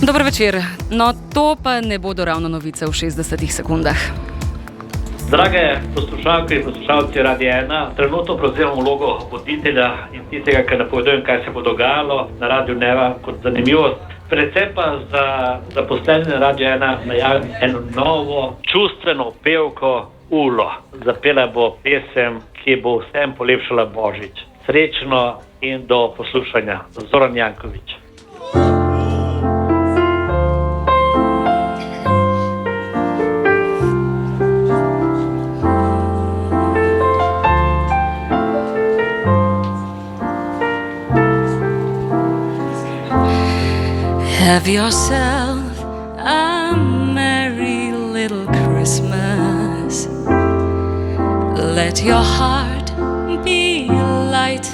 Dober večer. No, to pa ne bodo ravno novice v 60 sekundah. Drage poslušalke in poslušalci Radia 1, trenutno prevzemam vlogo voditelja in tistega, ki napovedujem, kaj se bo dogajalo na Radiu Neva kot zanimivost. Predvsem pa za zaposlene na Radiu 1 najavim eno novo čustveno pevko Ulo. Zapela bo pesem, ki bo vsem polepšala Božič. Srečno in do poslušanja. Zoran Janković. Have yourself a merry little Christmas. Let your heart be light.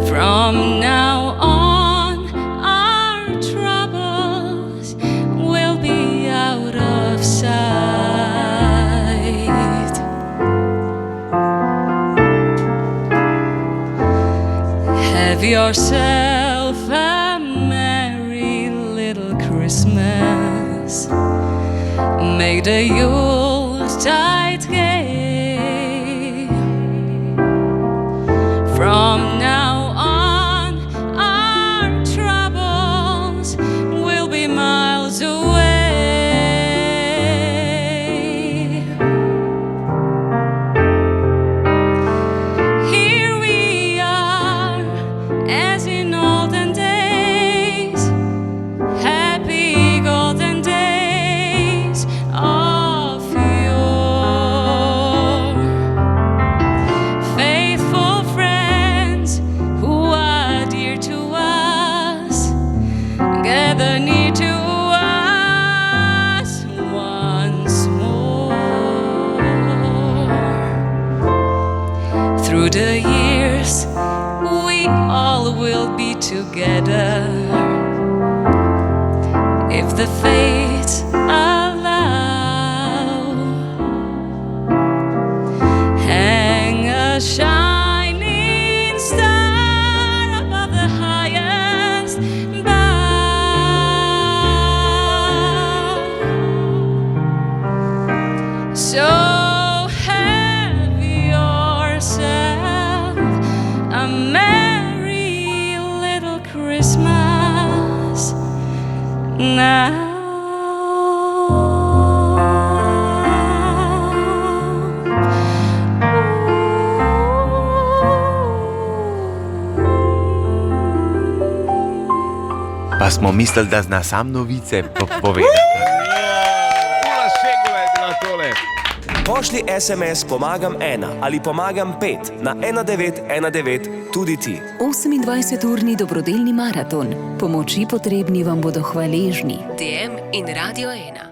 From now on, our troubles will be out of sight. Have yourself a merry little Christmas. Make the Yuletide gay. From now on, our troubles will be miles away. Here we are, as in olden days, happy golden days of yore. Faithful friends who are dear to us, gather near to us once more. Through the years, we all will be together, if the fates allow. Hang a shining star above the highest bough. So have yourself a merry little Christmas now. Pa smo mislili, da zna sam novice povedati. Ula Šegula je bila tole. Pošlji SMS Pomagam 1 ali Pomagam 5 na 1919 tudi ti. 28-urni dobrodelni maraton. Pomoči potrebni vam bodo hvaležni. DM in Radio 1.